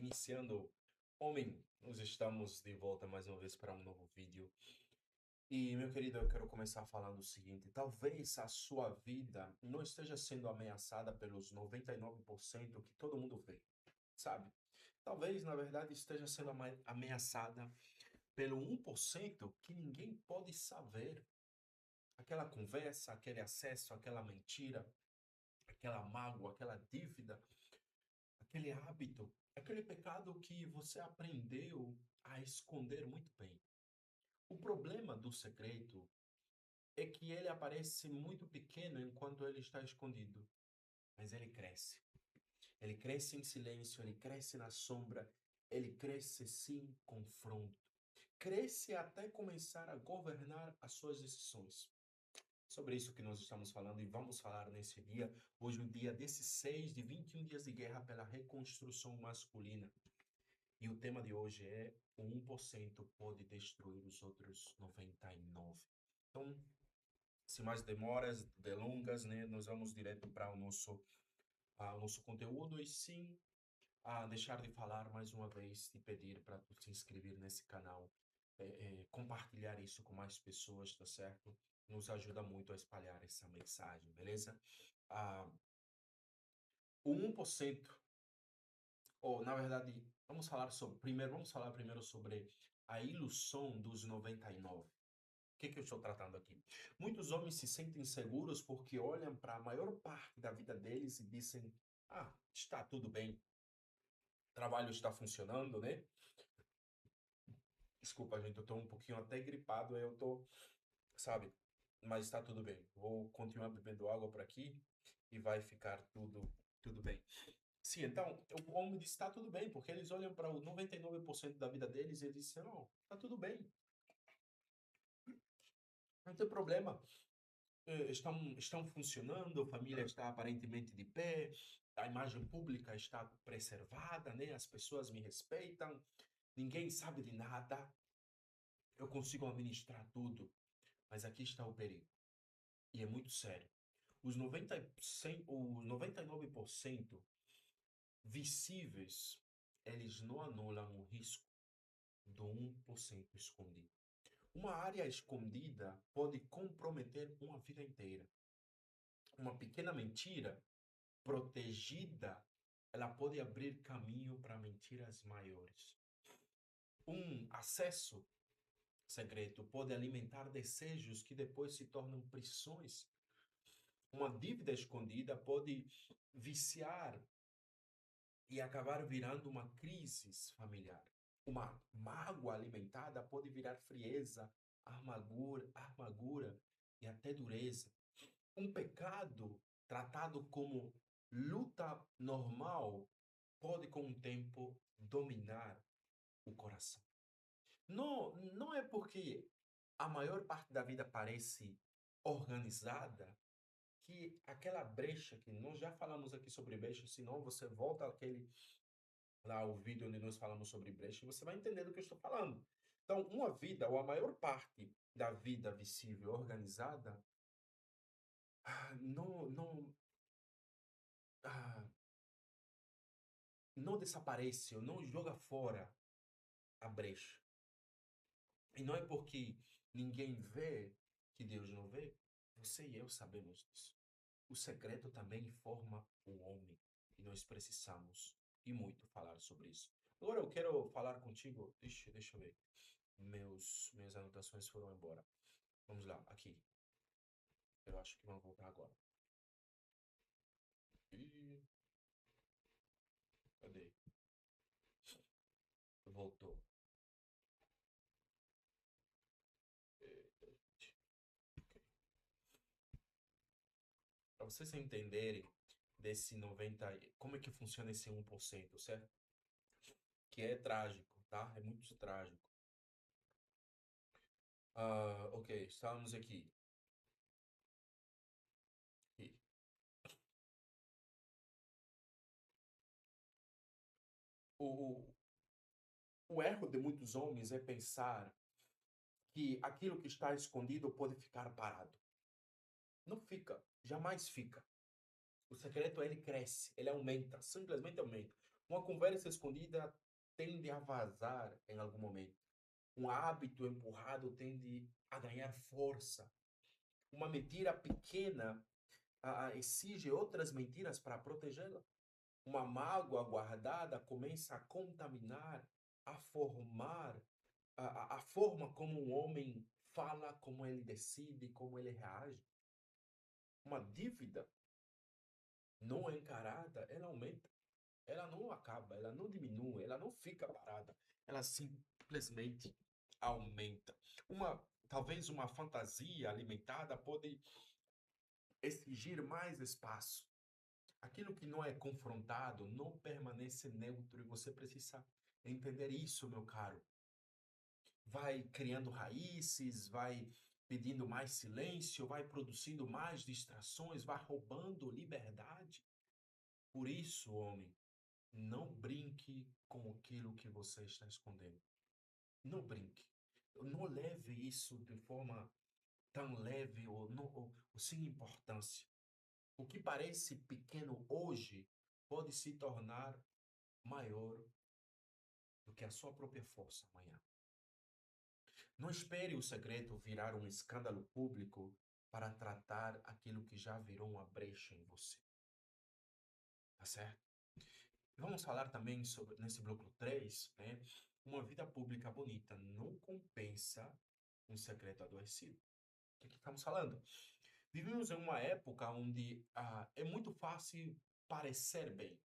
iniciando. Homem, nós estamos de volta mais uma vez para um novo vídeo. E, meu querido, eu quero começar falando o seguinte: talvez a sua vida não esteja sendo ameaçada pelos 99% que todo mundo vê, sabe? Talvez, na verdade, esteja sendo ameaçada pelo 1% que ninguém pode saber. Aquela conversa, aquele acesso, aquela mentira, aquela mágoa, aquela dívida, aquele hábito, aquele pecado que você aprendeu a esconder muito bem. O problema do segredo é que ele aparece muito pequeno enquanto ele está escondido, mas ele cresce. Ele cresce em silêncio, ele cresce na sombra, ele cresce sem confronto. Cresce até começar a governar as suas decisões. Sobre isso que nós estamos falando e vamos falar nesse dia, hoje o dia desses 6 de 21 dias de guerra pela reconstrução masculina. E o tema de hoje é o 1% pode destruir os outros 99. Então, sem mais demoras, delongas, né, nós vamos direto para o nosso conteúdo e sim, deixar de falar mais uma vez e pedir para tu se inscrever nesse canal, compartilhar isso com mais pessoas, tá certo? Nos ajuda muito a espalhar essa mensagem, beleza? Ah, o 1%, ou na verdade, vamos falar primeiro sobre a ilusão dos 99. O que eu estou tratando aqui? Muitos homens se sentem seguros porque olham para a maior parte da vida deles e dizem: Ah, está tudo bem, o trabalho está funcionando, né? Desculpa, gente, eu estou um pouquinho até gripado, eu estou, sabe? Mas está tudo bem. Vou continuar bebendo água por aqui e vai ficar tudo bem. Sim, então, o homem diz: Está tudo bem, porque eles olham para o 99% da vida deles e dizem: Não, está tudo bem, não tem problema. Estão funcionando, a família está aparentemente de pé, a imagem pública está preservada, né? As pessoas me respeitam, ninguém sabe de nada, eu consigo administrar tudo. Mas aqui está o perigo, e é muito sério. Os 99% visíveis, eles não anulam o risco do 1% escondido. Uma área escondida pode comprometer uma vida inteira. Uma pequena mentira protegida, ela pode abrir caminho para mentiras maiores. Um acesso secreto pode alimentar desejos que depois se tornam prisões. Uma dívida escondida pode viciar e acabar virando uma crise familiar. Uma mágoa alimentada pode virar frieza, amargura e até dureza. Um pecado tratado como luta normal pode, com o tempo, dominar o coração. Não é porque a maior parte da vida parece organizada que aquela brecha, que nós já falamos aqui sobre brecha, senão você volta àquele lá, o vídeo onde nós falamos sobre brecha, e você vai entender do que eu estou falando. Então, uma vida, ou a maior parte da vida visível organizada, não, ah, não desaparece ou não joga fora a brecha. E não é porque ninguém vê que Deus não vê. Você e eu sabemos disso. O secreto também forma o homem. E nós precisamos e muito falar sobre isso. Agora eu quero falar contigo. Deixa eu ver. Minhas anotações foram embora. Vamos lá, aqui. Eu acho que vão voltar agora. E cadê? Voltou. Para vocês entenderem desse 90, como é que funciona esse 1%, certo? Que é trágico, tá? É muito trágico. Ok, estamos aqui. Aqui. O, o erro de muitos homens é pensar que aquilo que está escondido pode ficar parado. Não fica, jamais fica. O secreto ele cresce, ele aumenta, simplesmente aumenta. Uma conversa escondida tende a vazar em algum momento. Um hábito empurrado tende a ganhar força. Uma mentira pequena exige outras mentiras para protegê-la. Uma mágoa guardada começa a contaminar, a formar a forma como um homem fala, como ele decide, como ele reage. Uma dívida não encarada, ela aumenta. Ela não acaba, ela não diminui, ela não fica parada. Ela simplesmente aumenta. Talvez uma fantasia alimentada pode exigir mais espaço. Aquilo que não é confrontado não permanece neutro e você precisa entender isso, meu caro. Vai criando raízes, vai pedindo mais silêncio, vai produzindo mais distrações, vai roubando liberdade. Por isso, homem, não brinque com aquilo que você está escondendo. Não brinque. Não leve isso de forma tão leve ou sem importância. O que parece pequeno hoje pode se tornar maior do que a sua própria força amanhã. Não espere o segredo virar um escândalo público para tratar aquilo que já virou uma brecha em você. Tá certo? Vamos falar também sobre, nesse bloco 3, né? Uma vida pública bonita não compensa um segredo adoecido. O que estamos falando? Vivemos em uma época onde é muito fácil parecer bem.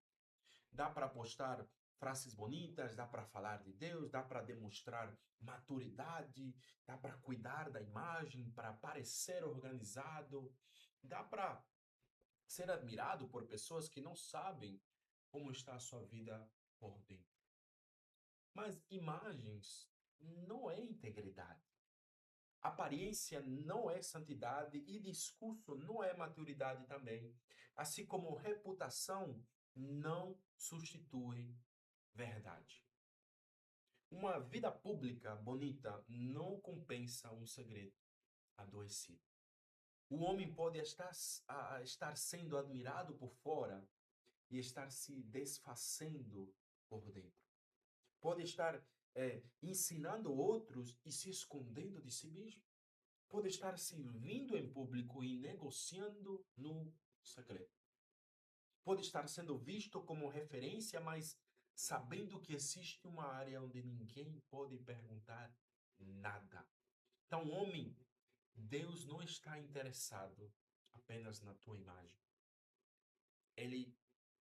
Dá para postar frases bonitas, dá para falar de Deus, dá para demonstrar maturidade, dá para cuidar da imagem, para parecer organizado, dá para ser admirado por pessoas que não sabem como está a sua vida por dentro. Mas imagens não é integridade. Aparência não é santidade e discurso não é maturidade também. Assim como reputação não substitui verdade. Uma vida pública bonita não compensa um segredo adoecido. O homem pode estar sendo admirado por fora e estar se desfazendo por dentro. Pode estar ensinando outros e se escondendo de si mesmo. Pode estar servindo em público e negociando no segredo. Pode estar sendo visto como referência, mas sabendo que existe uma área onde ninguém pode perguntar nada. Então, homem, Deus não está interessado apenas na tua imagem. Ele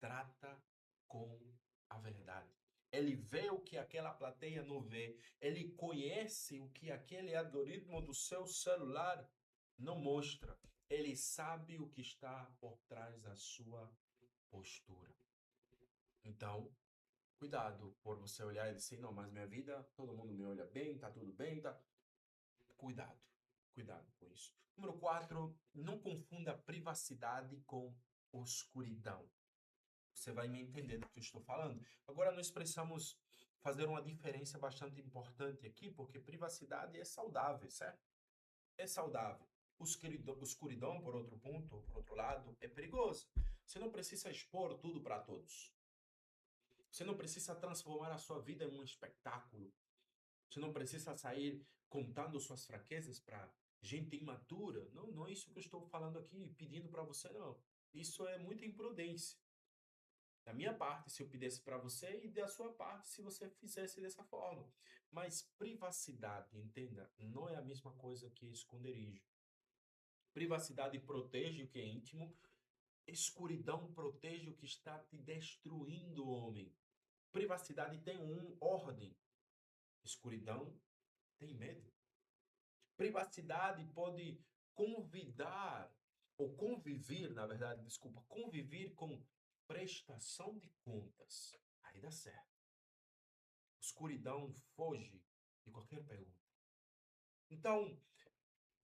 trata com a verdade. Ele vê o que aquela plateia não vê. Ele conhece o que aquele algoritmo do seu celular não mostra. Ele sabe o que está por trás da sua postura. Então, cuidado por você olhar e dizer, não, mas minha vida, todo mundo me olha bem, tá tudo bem, tá. Cuidado, cuidado com isso. Número 4, não confunda privacidade com escuridão. Você vai me entender do que eu estou falando. Agora, nós precisamos fazer uma diferença bastante importante aqui, porque privacidade é saudável, certo? É saudável. Escuridão, por outro ponto, por outro lado, é perigoso. Você não precisa expor tudo para todos. Você não precisa transformar a sua vida em um espetáculo. Você não precisa sair contando suas fraquezas para gente imatura. Não, não é isso que eu estou falando aqui, pedindo para você, não. Isso é muita imprudência. Da minha parte, se eu pedisse para você, e da sua parte, se você fizesse dessa forma. Mas privacidade, entenda, não é a mesma coisa que esconderijo. Privacidade protege o que é íntimo, escuridão protege o que está te destruindo, homem. Privacidade tem ordem, escuridão tem medo. Privacidade pode convidar, ou conviver, na verdade, desculpa, conviver com prestação de contas. Aí dá certo. Escuridão foge de qualquer pergunta. Então,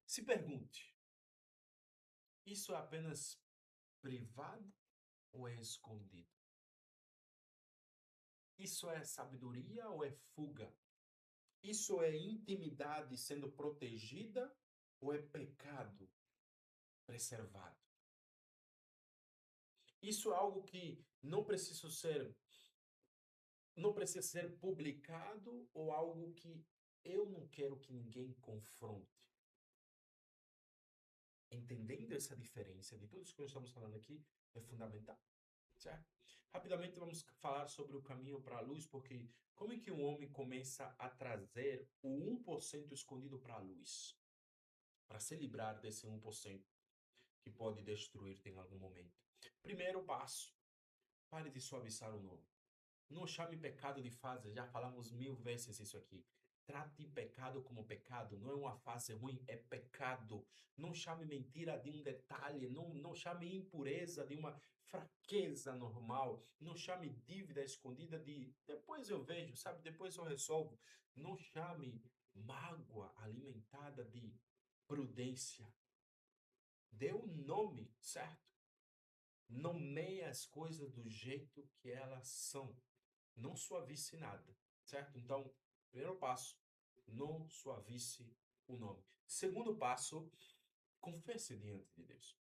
se pergunte: isso é apenas privado ou é escondido? Isso é sabedoria ou é fuga? Isso é intimidade sendo protegida ou é pecado preservado? Isso é algo que não precisa ser não precisa ser publicado ou algo que eu não quero que ninguém confronte. Entendendo essa diferença de tudo isso que nós estamos falando aqui, é fundamental, certo? Rapidamente vamos falar sobre o caminho para a luz, porque como é que um homem começa a trazer o 1% escondido para a luz? Para se livrar desse 1% que pode destruir-te em algum momento. Primeiro passo, pare de suavizar o nome. Não chame pecado de fase, já falamos 1000 vezes isso aqui. Trate pecado como pecado, não é uma fase ruim, é pecado. Não chame mentira de um detalhe, não chame impureza de uma fraqueza normal, não chame dívida escondida de depois eu vejo, sabe, depois eu resolvo. Não chame mágoa alimentada de prudência. Dê um nome, certo? Nomeie as coisas do jeito que elas são. Não suavice nada, certo? Então, primeiro passo, não suavice o nome. Segundo passo, confesse diante de Deus.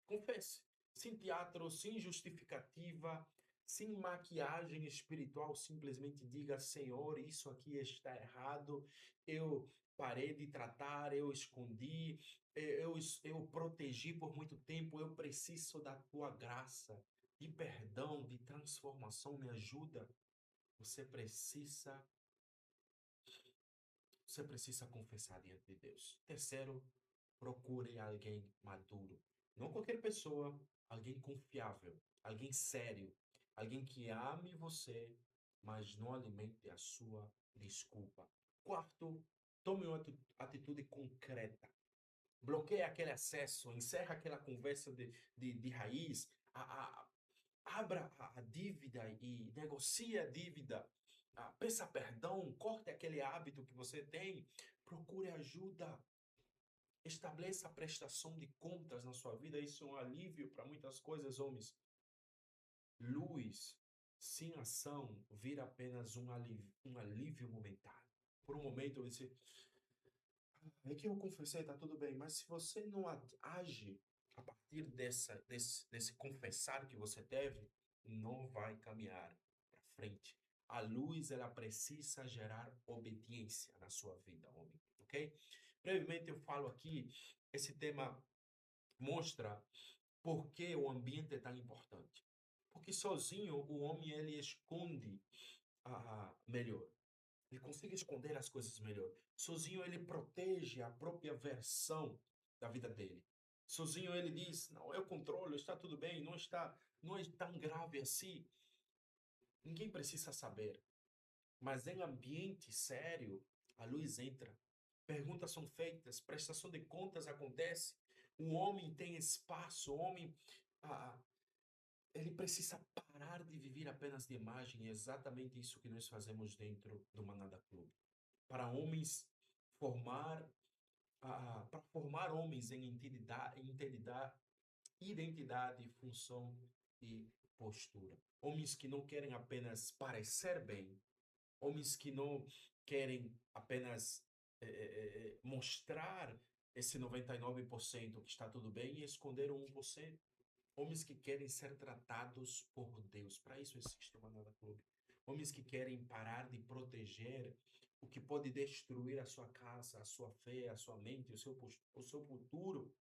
Confesse. Sem teatro, sem justificativa, sem maquiagem espiritual, simplesmente diga: Senhor, isso aqui está errado. Eu parei de tratar, eu escondi, eu protegi por muito tempo. Eu preciso da tua graça, de perdão, de transformação. Me ajuda. Você precisa, você precisa confessar diante de Deus. Terceiro, procure alguém maduro. Não qualquer pessoa, alguém confiável, alguém sério, alguém que ame você, mas não alimente a sua desculpa. Quarto, tome uma atitude concreta. Bloqueie aquele acesso, encerra aquela conversa de raiz, abra a dívida e negocie a dívida. Peça perdão, corte aquele hábito que você tem, procure ajuda. Estabeleça a prestação de contas na sua vida, isso é um alívio para muitas coisas, homens. Luz sem ação vira apenas um alívio momentâneo. Por um momento eu disse, é que eu confessei, tá tudo bem, mas se você não age a partir desse confessar que você teve, não vai caminhar para frente. A luz, ela precisa gerar obediência na sua vida, homem, ok? Brevemente eu falo aqui, esse tema mostra por que o ambiente é tão importante. Porque sozinho o homem ele esconde melhor. Ele consegue esconder as coisas melhor. Sozinho ele protege a própria versão da vida dele. Sozinho ele diz: "Não, eu controlo, está tudo bem, não é tão grave assim". Ninguém precisa saber. Mas em ambiente sério, a luz entra. Perguntas são feitas, prestação de contas acontece. O homem tem espaço, o homem ah, ele precisa parar de viver apenas de imagem. É exatamente isso que nós fazemos dentro do Manada Clube. Para homens formar, para formar homens em identidade, função e postura. Homens que não querem apenas parecer bem, homens que não querem apenas mostrar esse 99% que está tudo bem e esconder o 1%. Homens que querem ser tratados por Deus. Para isso existe o Manada Clube. Homens que querem parar de proteger o que pode destruir a sua casa, a sua fé, a sua mente, o seu futuro.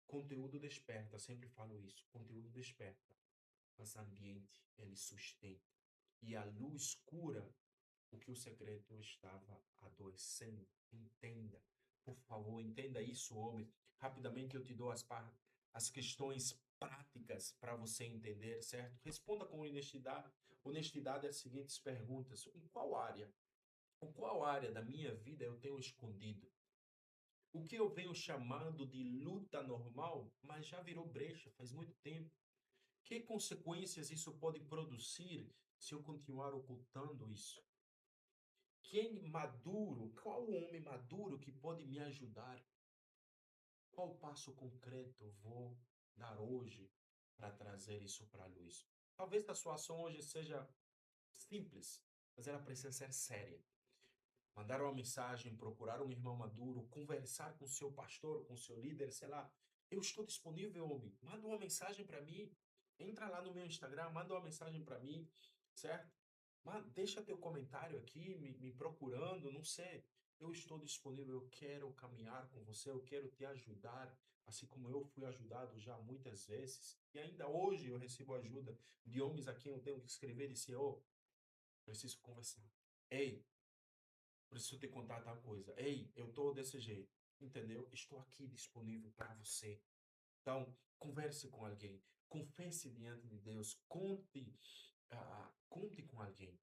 Conteúdo desperta, sempre falo isso. Conteúdo desperta, mas ambiente ele sustenta. E a luz cura o que o secreto estava adoecendo. Entenda, por favor, entenda isso, homem. Rapidamente eu te dou as questões práticas para você entender, certo? Responda com honestidade, honestidade as seguintes perguntas: em qual área da minha vida eu tenho escondido? O que eu venho chamando de luta normal, mas já virou brecha faz muito tempo. Que consequências isso pode produzir se eu continuar ocultando isso? Qual o homem maduro que pode me ajudar? Qual passo concreto vou dar hoje para trazer isso para a luz? Talvez a sua ação hoje seja simples, mas ela precisa ser séria. Mandar uma mensagem, procurar um irmão maduro, conversar com seu pastor, com seu líder, sei lá. Eu estou disponível, homem. Manda uma mensagem para mim. Entra lá no meu Instagram, manda uma mensagem para mim, certo? Mas deixa teu comentário aqui, me procurando, não sei. Eu estou disponível, eu quero caminhar com você, eu quero te ajudar, assim como eu fui ajudado já muitas vezes. E ainda hoje eu recebo ajuda de homens a quem eu tenho que escrever e dizer, oh, preciso conversar. Ei, preciso te contar tal coisa. Ei, eu tô desse jeito. Entendeu? Estou aqui disponível para você. Então, converse com alguém. Confesse diante de Deus. Conte com alguém.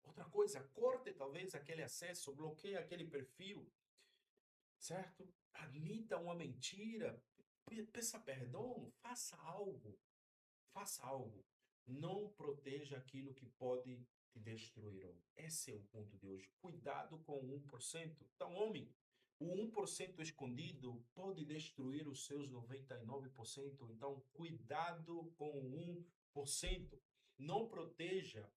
Outra coisa, corte talvez aquele acesso, bloqueie aquele perfil, certo? Admita uma mentira, peça perdão, faça algo. Faça algo. Não proteja aquilo que pode te destruir. Esse é o ponto de hoje. Cuidado com o 1%. Então, homem, o 1% escondido pode destruir os seus 99%. Então, cuidado com o 1%. Não proteja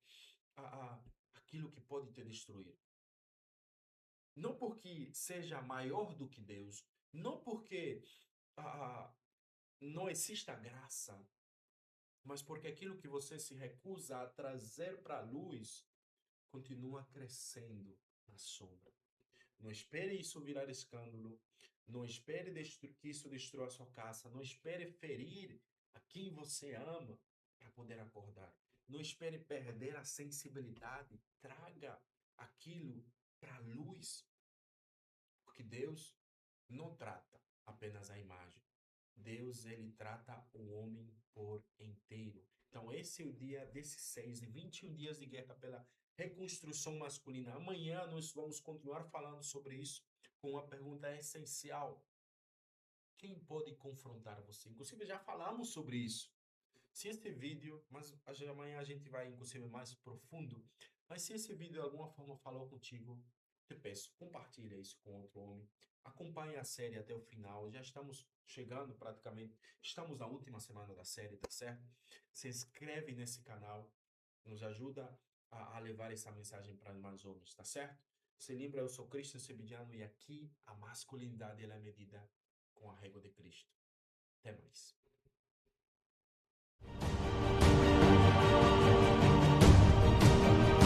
aquilo que pode te destruir. Não porque seja maior do que Deus, não porque ah, não exista graça, mas porque aquilo que você se recusa a trazer para a luz continua crescendo na sombra. Não espere isso virar escândalo, não espere que isso destrua a sua casa, não espere ferir a quem você ama para poder acordar. Não espere perder a sensibilidade, traga aquilo para a luz, porque Deus não trata apenas a imagem. Deus, ele trata o homem por inteiro. Então, esse é o dia desses 21 dias de guerra pela reconstrução masculina. Amanhã nós vamos continuar falando sobre isso com uma pergunta essencial. Quem pode confrontar você? Inclusive, já falamos sobre isso. Se esse vídeo, mas amanhã a gente vai inclusive mais profundo, mas se esse vídeo de alguma forma falou contigo, te peço, compartilha isso com outro homem. Acompanhe a série até o final. Já estamos chegando praticamente, estamos na última semana da série, tá certo? Se inscreve nesse canal, nos ajuda a levar essa mensagem para mais homens, tá certo? Se lembra, eu sou Cristian Sebidiano e aqui a masculinidade ela é medida com a régua de Cristo. Até mais.